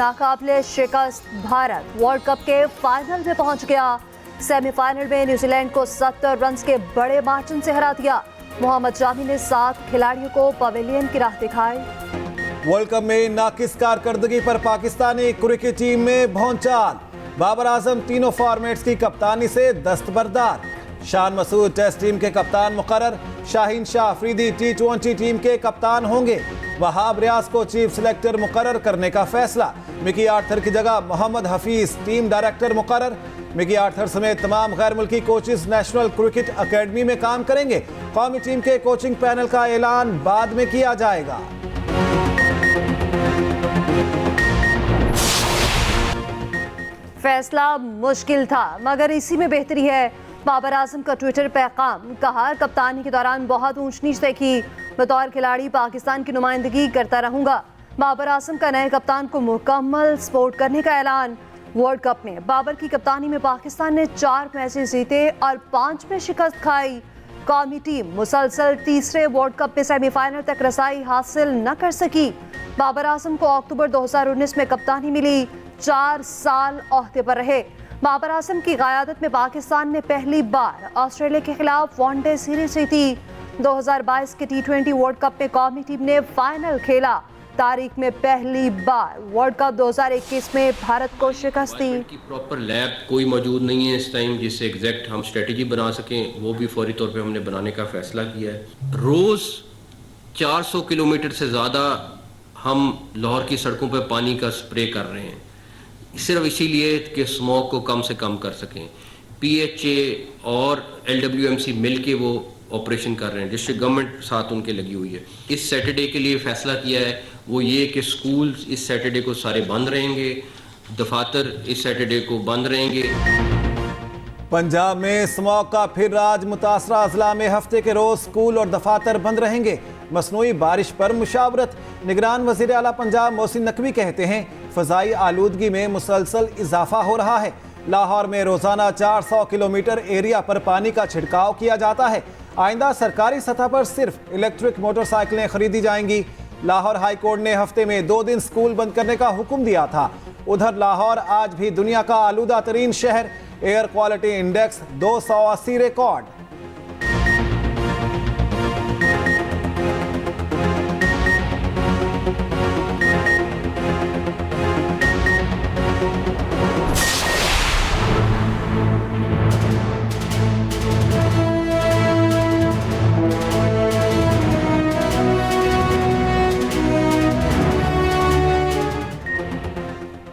नाकाबिले शिकस्त Bharat world cup के final में पहुंच गया। सेमीफाइनल में न्यूजीलैंड को 70 रन के बड़े मार्जिन से हरा दिया। मोहम्मद जामी ने 7 खिलाड़ियों को पवेलियन की राह दिखाई। वर्ल्ड कप में नाकिस कारकर्दगी पर पाकिस्तानी क्रिकेट टीम में भौंचाल। बाबर आजम तीनों फॉर्मेट्स की कप्तानी से दस्तबरदार। शान मसूद टेस्ट टीम के कप्तान मुकर्रर। शाहीन शाह अफरीदी T20 टीम के कप्तान होंगे। वहाब रियाज को चीफ सिलेक्टर मुकर्रर करने का फैसला। मिकी आर्थर की जगह मोहम्मद हफीज टीम डायरेक्टर मुकर्रर। मिकी आर्थर समेत तमाम गैर मुल्की कोचेस नेशनल क्रिकेट अकेडमी में काम करेंगे। कौमी टीम के कोचिंग पैनल का ऐलान बाद में किया जाएगा। फैसला मुश्किल था मगर इसी में बेहतरी है। बाबर आजम का ट्विटर पैगाम, कहा कप्तानी के दौरान बहुत ऊंच नीच देखी, बतौर खिलाड़ी पाकिस्तान की नुमाइंदगी करता रहूंगा। बाबर आजम का नए कप्तान को मुकम्मल सपोर्ट करने का ऐलान। वर्ल्ड कप में बाबर की कप्तानी में पाकिस्तान ने 4 मैचेस जीते और 5 में शिकस्त खाई। कौमी टीम मुसलसल तीसरे वर्ल्ड कप में सेमीफाइनल तक रसाई हासिल न कर सकी। बाबर आजम को अक्टूबर 2019 में कप्तानी मिली, 4 साल ओहदे पर रहे। बाबर आजम की क़यादत में पाकिस्तान ने पहली बार ऑस्ट्रेलिया के खिलाफ वनडे सीरीज जीती। 2022 के T20 वर्ल्ड कप में कौमी टीम ने फाइनल खेला। तारीख में पहली बार वर्ल्ड कप 2021 में भारत को शिकस्त दी। की प्रॉपर लैब कोई मौजूद नहीं है इस टाइम जिससे एग्जैक्ट हम स्ट्रेटजी बना सकें, वो भी फौरी तौर पे हमने बनाने का फैसला किया है। रोज़ 400 किलोमीटर से ज़्यादा हम लाहौर की सड़कों पर पानी का स्प्रे कर रहे हैं, सिर्फ इसीलिए कि स्मोक को कम से कम कर सकें। PHA और LWMC मिल के वो ऑपरेशन कर रहे हैं, जिससे गवर्नमेंट साथ उनके लगी हुई है। इस सैटरडे के लिए फैसला किया है वो ये कि स्कूल इस सैटरडे को सारे बंद रहेंगे, दफातर इस सैटरडे को बंद रहेंगे। पंजाब में स्मॉग का फिर राज। मुतासरा अजला में हफ्ते के रोज स्कूल और दफातर बंद रहेंगे। मसनूई बारिश पर मुशावरत। निगरान वज़ीर आला पंजाब मोहसिन नकवी कहते हैं फ़ज़ाई आलूदगी में मुसलसल इजाफा हो रहा है। लाहौर में रोज़ाना 400 किलोमीटर एरिया पर पानी का छिड़काव किया जाता है। आइंदा सरकारी सतह पर सिर्फ इलेक्ट्रिक मोटरसाइकिलें खरीदी जाएंगी। लाहौर हाई कोर्ट ने हफ्ते में 2 दिन स्कूल बंद करने का हुक्म दिया था। उधर लाहौर आज भी दुनिया का आलूदा तरीन शहर। Air quality index 280 record.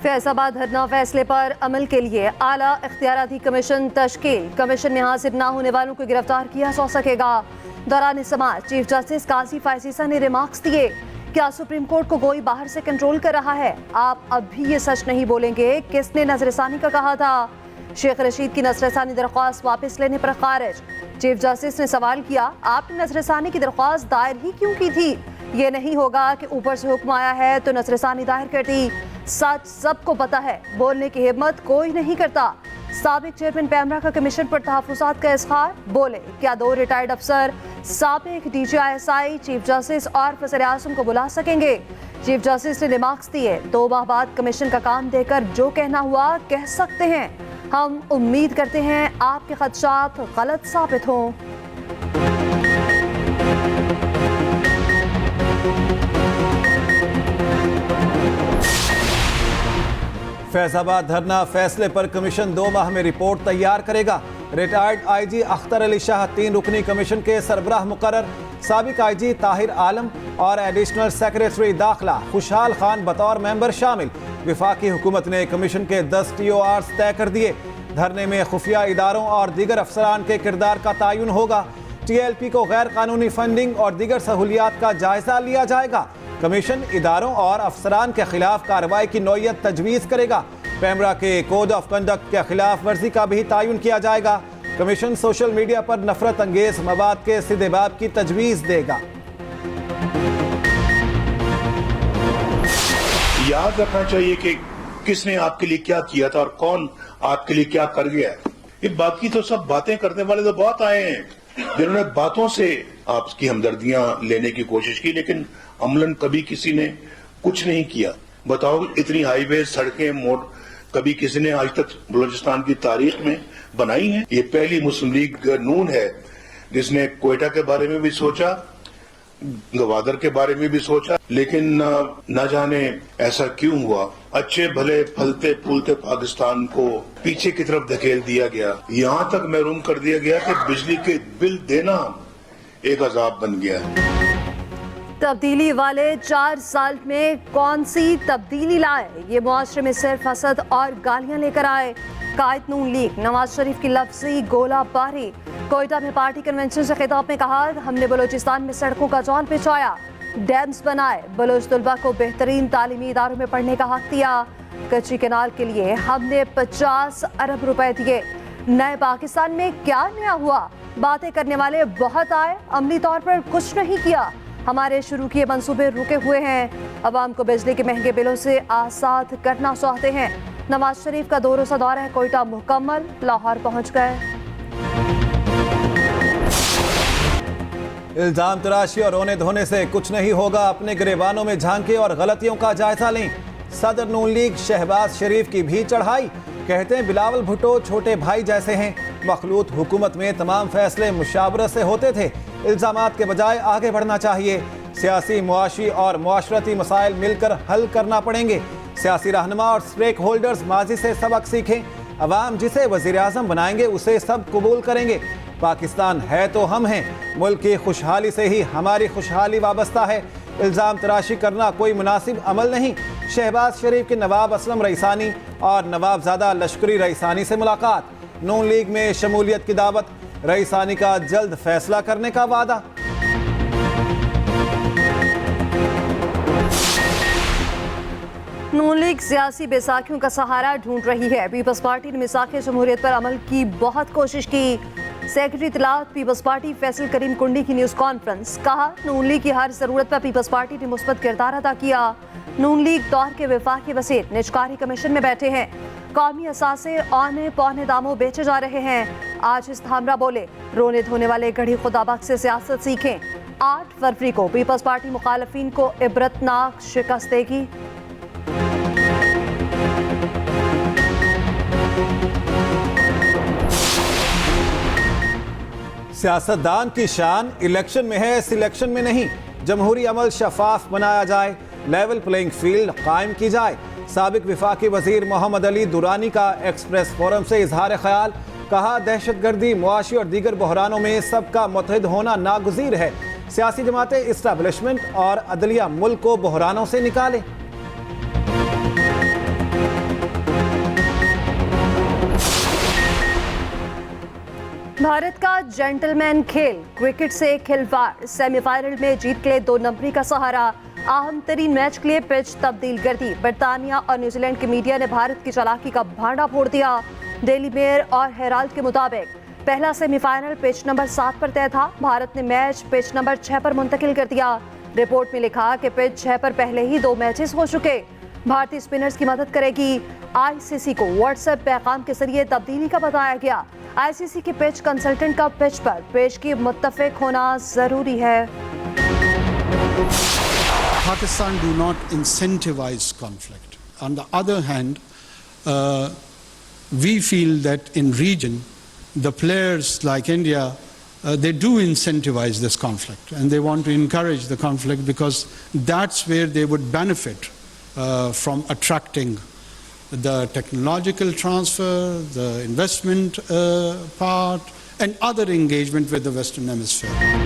Faisalabad धरना फैसले पर अमल के लिए आला इख्तियाराती कमीशन तश्कील। कमीशन में हाजिर न होने वालों को गिरफ्तार किया जा सकेगा। दौरान समाज चीफ जस्टिस काजी फायसीसा ने रिमार्क्स दिए, क्या सुप्रीम कोर्ट को कोई बाहर से कंट्रोल कर रहा है? आप अब भी ये सच नहीं बोलेंगे, किसने नजरसानी का कहा था? शेख रशीद की नजरसानी दरख्वास्त वापस लेने पर खारिज। चीफ जस्टिस ने सवाल किया, आपने नजरसानी की दरख्वास्त दायर ही क्यों की थी? ये नहीं होगा कि ऊपर से हुक्म आया है तो नजरसानी दायर कर दी। सच सबको पता है, बोलने की हिम्मत कोई नहीं करता। साबिक चेयरमैन पैमरा का कमीशन पर तहफुजात का इजहार। बोले, क्या 2 रिटायर्ड अफसर साबिक DGISI चीफ जस्टिस और वज़ीर आज़म को बुला सकेंगे? चीफ जस्टिस ने रिमार्क्स दिए, 2 माह बाद कमीशन का काम देकर जो कहना हुआ कह सकते हैं। हम उम्मीद करते हैं आपके खदशात गलत साबित हों। फैसलाबाद धरना फैसले पर कमीशन 2 माह में रिपोर्ट तैयार करेगा। रिटायर्ड IG अख्तर अली शाह 3 रुकनी कमीशन के सरबराह मुकर्रर। साबिक IG ताहिर आलम और एडिशनल सेक्रेटरी दाखिला खुशहाल खान बतौर मेंबर शामिल। विफाकी हुकूमत ने कमीशन के 10 TORs तय कर दिए। धरने में खुफिया इदारों और दीगर अफसरान के किरदार का तयन होगा। TLP को गैर कानूनी फंडिंग और दीगर सहूलियात का जायजा लिया जाएगा। कमीशन इदारों और अफसरान के खिलाफ कार्रवाई की नौयत तजवीज़ करेगा। पैमरा के कोड ऑफ कंडक्ट के खिलाफ वर्जी का भी तयन किया जाएगा। कमीशन सोशल मीडिया पर नफरत अंगेज मवाद के सिदेबाब की तजवीज़ देगा। याद रखना चाहिए कि किसने आपके लिए क्या किया था और कौन आपके लिए क्या कर गया। ये बाकी तो सब बातें करने वाले तो बहुत आए हैं जिन्होंने बातों से आपकी हमदर्दियां लेने की कोशिश की, लेकिन अमलन कभी किसी ने कुछ नहीं किया। बताओ, इतनी हाईवे सड़कें मोड कभी किसी ने आज तक बलूचिस्तान की तारीख में बनाई है? ये पहली मुस्लिम लीग नून है जिसने क्वेटा के बारे में भी सोचा, गवादर के बारे में भी सोचा, लेकिन न जाने ऐसा क्यों हुआ। अच्छे भले फलते फूलते पाकिस्तान को पीछे की तरफ धकेल दिया गया, यहाँ तक महरूम कर दिया गया कि बिजली के बिल देना एक अजाब बन गया। तब्दीली वाले 4 साल में कौन सी तब्दीली लाए? ये मुआशरे में सिर्फ हसद और गालियां लेकर आए। कायद नून लीग नवाज शरीफ की लफ्जी गोलाबारी। कोयटा में पार्टी कन्वेंशन से खिताब में कहा, हमने बलूचिस्तान में सड़कों का जाल बिछाया, डैम्स बनाए, बलोच तलबा को बेहतरीन तालीमी इदारों में पढ़ने का हक दिया। कच्ची कैनाल के लिए हमने 50 अरब रुपए दिए। नए पाकिस्तान में क्या नया हुआ? बातें करने वाले बहुत आए, अमली तौर पर कुछ नहीं किया। हमारे शुरू किए मंसूबे रुके हुए हैं। अवाम को बिजली के महंगे बिलों से आज़ाद करना चाहते हैं। नवाज शरीफ का 2 रोज़ा दौरा कोयटा मुकम्मल, लाहौर पहुंच गए। इल्जाम तराशी और रोने धोने से कुछ नहीं होगा। अपने गिरेबानों में झांके और गलतियों का जायजा लें। सदर नून लीग शहबाज शरीफ की भी चढ़ाई। कहते हैं बिलावल भुट्टो छोटे भाई जैसे हैं। मखलूत हुकूमत में तमाम फैसले मुशावरत से होते थे। इल्जामात के बजाय आगे बढ़ना चाहिए। सियासी, मुआशी और मुआशरती मसाइल मिलकर हल करना पड़ेंगे। सियासी रहनुमा और स्टेक होल्डर्स माजी से सबक सीखें। अवाम जिसे वज़ीर आज़म बनाएंगे उसे सब कबूल करेंगे। पाकिस्तान है तो हम हैं। मुल्क की खुशहाली से ही हमारी खुशहाली वाबस्ता है। इल्ज़ाम तराशी करना कोई मुनासिब अमल नहीं। शहबाज शरीफ के नवाब असलम रईसानी और नवाबजादा लश्करी रईसानी से मुलाकात। नून लीग में शमूलियत की दावत। रईसानी का जल्द फैसला करने का वादा। नून लीग सियासी बैसाखियों का सहारा ढूंढ रही है। पीपल्स पार्टी ने मिसाक़ जमहूरियत पर अमल की बहुत कोशिश की। सेक्रेटरी इत्तलात पीपल्स पार्टी फैसल करीम कुंडी की न्यूज़ कॉन्फ्रेंस। कहा, नून लीग की हर ज़रूरत पर पीपल्स पार्टी ने मुस्बत किरदार अदा किया। नून लीग दौर के वफाकी वज़ीर निजकारी कमीशन में बैठे हैं। कौमी असासे औने पौने दामों बेचे जा रहे हैं। आज इस धामरा बोले, रोने धोने वाले गढ़ी खुदाबक से सियासत सीखें। 8 फरवरी को पीपल्स पार्टी मुखालफिन को इबरतनाक शिकस्त देगी। सियासतदान की शान इलेक्शन में है, सिलेक्शन में नहीं। जमहूरी अमल शफाफ बनाया जाए, लेवल प्लेइंग फील्ड कायम की जाए। साबिक विफाकी वजीर मोहम्मद अली दुरानी का एक्सप्रेस फोरम से इजहार ख्याल। कहा, दहशतगर्दी, मुआशी और दीगर बहरानों में सबका मुत्तहिद होना नागुज़ीर है। सियासी जमातें, इस्टेब्लिशमेंट और अदलिया मुल्क को बहरानों से निकाले। भारत का जेंटलमैन खेल, क्रिकेट से खिलवाड़। सेमीफाइनल में जीत के लिए 2 नंबरी का सहारा। अहम तरीन मैच के लिए पिच तब्दील कर दी। बरतानिया और न्यूजीलैंड के मीडिया ने भारत की चालाकी का भांडा फोड़ दिया। डेली मेयर और हेराल्ड के मुताबिक पहला सेमीफाइनल पिच नंबर 7 पर तय था। भारत ने मैच पिच नंबर 6 पर मुंतकिल कर दिया। रिपोर्ट में लिखा कि पिच 6 पर पहले ही 2 मैचेस हो चुके। भारतीय स्पिनर्स की मदद करेगी। आईसीसी को व्हाट्सएप पैगाम के जरिए तब्दीली का बताया गया। आईसीसी के पिच कंसल्टेंट का पिच पर पेश की मुत्तफिक होना जरूरी है। Pakistan do not incentivize conflict. On the other hand, we feel that in region, the players like India, they do incentivize this conflict, and they want to encourage the conflict because that's where they would benefit from attracting the technological transfer, the investment part, and other engagement with the Western Hemisphere.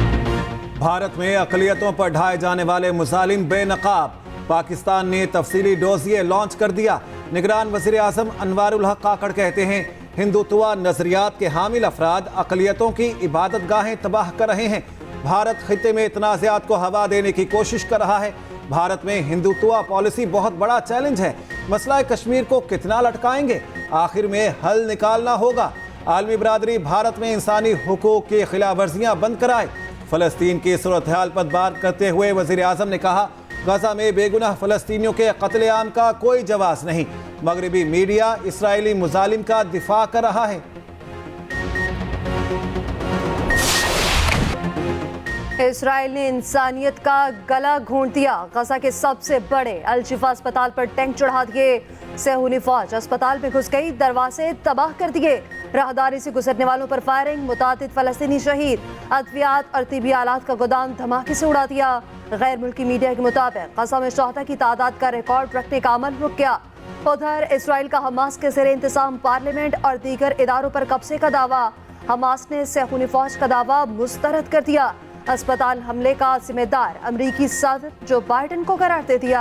Bharat में अक़लियतों पर ढाए जाने वाले मुज़ालिम बेनकाब। पाकिस्तान ने तफसीली डोज़िए launch कर दिया। निगरान वज़ीर आज़म अनवारुल हक काकड़ कहते हैं, हिंदुत्वा नज़रियात के हामिल अफराद अक़लियतों की इबादत गाहें तबाह कर रहे हैं। भारत खित्ते में तनाज़ात को हवा देने की कोशिश कर रहा है। भारत में हिंदुत्वा पॉलिसी बहुत बड़ा चैलेंज है। मसला कश्मीर को कितना लटकाएंगे? आखिर में हल निकालना होगा। आलमी बरादरी भारत में इंसानी हुकूक की खिलाफ वर्जियाँ बंद कराए। फ़लस्तीन की सूरत हाल पर बात करते हुए वज़ीर आज़म ने कहा, गज़ा में बेगुनाह फ़लस्तीनियों के कत्लेआम का कोई जवाज़ नहीं। मगरबी मीडिया इसराइली मुज़ालिम का दिफा कर रहा है। इसराइल ने इंसानियत का गला घोंट दिया। गजा के सबसे बड़े अल शिफा अस्पताल पर टैंक चढ़ा दिए। सेहूनी फौज अस्पताल में घुस गई, दरवाजे तबाह कर दिए। राहदारी से गुजरने वालों पर फायरिंग, मुतादिद फलस्तीनी शहीद। अद्वियात और तिबी आलात का गोदाम धमाके से उड़ा दिया। गैर मुल्की मीडिया के मुताबिक गजा में शोहदा की तादाद का रिकॉर्ड रखने का अमल रुक गया। उधर इसराइल का हमास के ज़ेरे इंतजाम पार्लियामेंट और दीगर इदारों पर कब्जे का दावा। हमास ने सेहूनी फौज का दावा मुस्तरद कर दिया। अस्पताल हमले का जिम्मेदार अमरीकी सदर जो बाइडेन को करार दे दिया।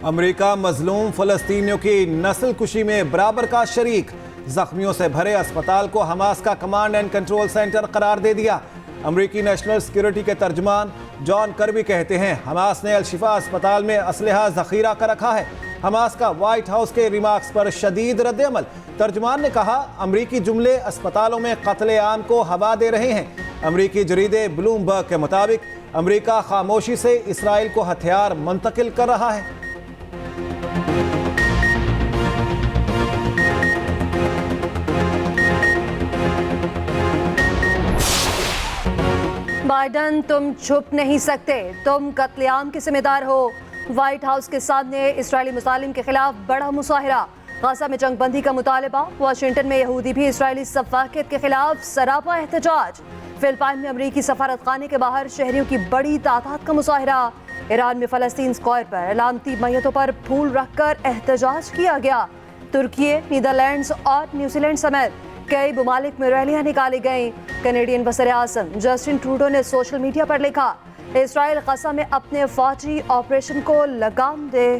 अमेरिका मजलूम फलस्तीनियों की नस्ल कुशी में बराबर का शरीक। जख्मियों से भरे अस्पताल को हमास का कमांड एंड कंट्रोल सेंटर करार दे दिया। अमेरिकी नेशनल सिक्योरिटी के तर्जुमान जॉन कर्बी कहते हैं हमास ने अल शिफा अस्पताल में असलहा जखीरा कर रखा है। हमास का व्हाइट हाउस के रिमार्क्स पर शदीद रद्द-ए-अमल। तर्जुमान ने कहा अमेरिकी जुमले अस्पतालों में कत्ले आम को हवा दे रहे हैं। अमेरिकी जरीदे ब्लूमबर्ग के मुताबिक अमेरिका खामोशी से इसराइल को हथियार मुंतकिल कर रहा है। बाइडेन, तुम छुप नहीं सकते, तुम कत्लेआम के जिम्मेदार हो। व्हाइट हाउस के सामने इस्राएली मुसालिम के खिलाफ बड़ा मुजाहिरा। गाजा में जंगबंदी का मुतालबा। वाशिंगटन में यहूदी भी इस्राएली सफाकियत के खिलाफ सरापा एहतजाज। फिलिपाइन में अमरीकी सफारत खाने के बाहर शहरियों की बड़ी तादाद का मुजाहिरा। ईरान में फलस्तीन स्क्वायर पर अलामती मैयतों पर फूल रखकर एहतजाज किया गया। तुर्की, नीदरलैंड्स और न्यूजीलैंड समेत कई ममालिक में रैलियां निकाली गईं। कनेडियन वज़ीर आज़म जस्टिन ट्रूडो ने सोशल मीडिया पर लिखा इसराइल गजा में अपने फौजी ऑपरेशन को लगाम दे।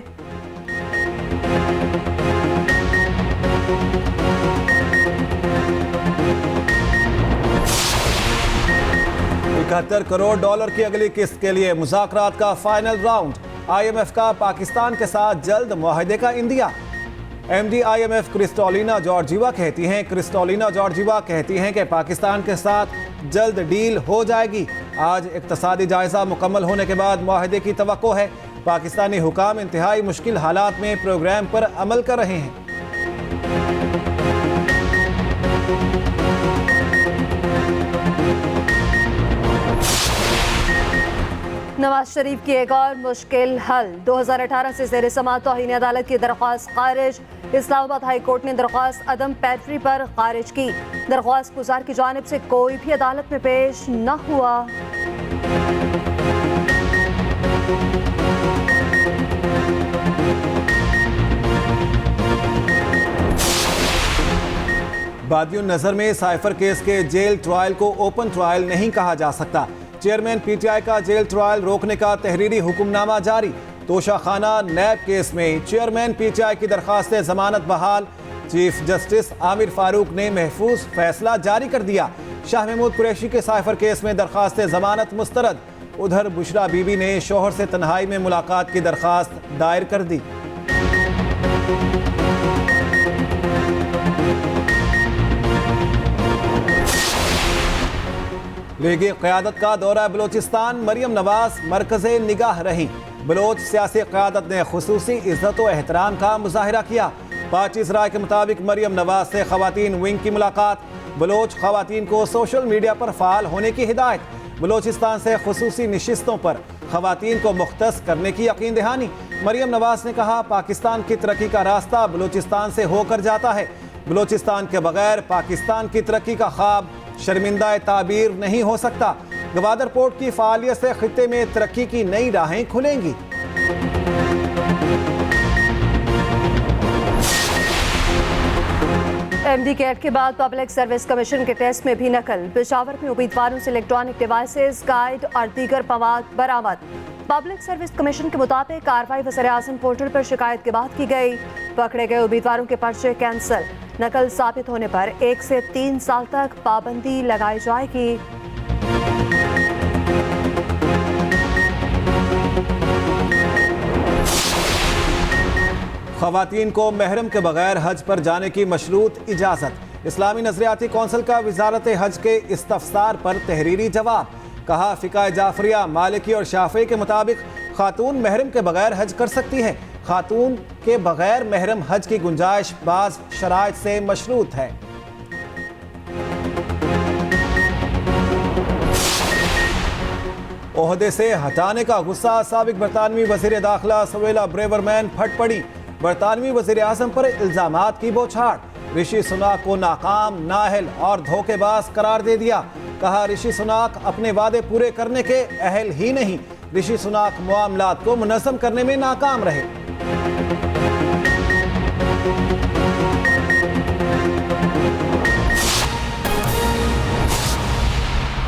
71 करोड़ डॉलर की अगली किस्त के लिए मुज़ाकरात का फाइनल राउंड। IMF का पाकिस्तान के साथ जल्द मुआहदे का इंदिया। MD IMF क्रिस्टोलिना जॉर्जिवा कहती हैं कि पाकिस्तान के साथ जल्द डील हो जाएगी। आज इक्तसादी जायजा मुकम्मल होने के बाद मुआहदे की तवक्को है। पाकिस्तानी हुकाम इंतहाई मुश्किल हालात में प्रोग्राम पर अमल कर रहे हैं। नवाज शरीफ की एक और मुश्किल हल। 2018 से ज़ेर समाअत तौहीन अदालत की दरख्वास्त खारिज। इस्लामाबाद हाई कोर्ट ने दरख्वास्त अदम पैरवी पर खारिज की। दरख्वास्त गुजार की जानिब से कोई भी अदालत में पेश न हुआ। बादियुन नजर में साइफर केस के जेल ट्रायल को ओपन ट्रायल नहीं कहा जा सकता। चेयरमैन PTI का जेल ट्रायल रोकने का तहरीरी हुक्मनामा जारी। तोशा खाना नैब केस में चेयरमैन PTI की दरख्वास्त जमानत बहाल। चीफ जस्टिस आमिर फारूक ने महफूज फैसला जारी कर दिया। शाह महमूद कुरैशी के साइफर केस में दरख्वास्त जमानत मुस्तरद। उधर बुशरा बीबी ने शोहर से तन्हाई में मुलाकात की दरख्वास्त दायर कर दी। लीगी क़यादत का दौरा बलोचिस्तान। मरियम नवाज मरकज़े निगाह रही। बलोच सियासी क़यादत ने खुसूसी इज़्ज़त व एहतराम का मुजाहिरा किया। पार्टीज़ राय के मुताबिक मरियम नवाज से ख़वातीन विंग की मुलाकात। बलोच ख़वातीन को सोशल मीडिया पर फ़ाल होने की हिदायत। बलोचिस्तान से खुसूसी नशिस्तों पर ख़वातीन को मुख्तस करने की यकीन दहानी। मरियम नवाज ने कहा पाकिस्तान की तरक्की का रास्ता बलोचिस्तान से होकर जाता है। बलोचिस्तान के बगैर पाकिस्तान की तरक्की का ख्वाब शर्मिंदा ताबीर नहीं हो सकता। गवादर पोर्ट की फ़ालियत से खित्ते में तरक्की की नई राहें खुलेंगी। MD कैट के बाद पब्लिक सर्विस कमीशन के टेस्ट में भी नकल। पेशावर में उम्मीदवारों से इलेक्ट्रॉनिक डिवाइसेस, गाइड और दीगर मवाद बरामद। पब्लिक सर्विस कमीशन के मुताबिक कार्रवाई वज़ीर आज़म पोर्टल पर शिकायत के बाद की गई। पकड़े गए उम्मीदवारों के पर्चे कैंसिल। नकल साबित होने पर 1 से 3 साल तक पाबंदी लगाई जाएगी। ख़वातीन को महरम के बगैर हज पर जाने की मशरूत इजाज़त। इस्लामी नज़रियाती कौंसिल का वज़ारत हज के इस्तफ़सार पर तहरीरी जवाब। कहा फ़िक़्ह जाफ़रिया, मालिकी और शाफ़ी के मुताबिक खातून महरम के बगैर हज कर सकती है। खातून के बगैर महरम हज की गुंजाइश बाज शराइत से मशरूत है। ओहदे से हटाने का गुस्सा, साबिक बरतानवी वजीर दाखिला सवेला ब्रेवरमैन फट पड़ी। बरतानवी वजीर आजम पर इल्जामात की बौछार। ऋषि सुनाक को नाकाम, नाअहल और धोखेबाज करार दे दिया। कहा ऋषि सुनाक अपने वादे पूरे करने के अहल ही नहीं। ऋषि सुनाक मामलात को मुनज़्ज़म करने में नाकाम रहे।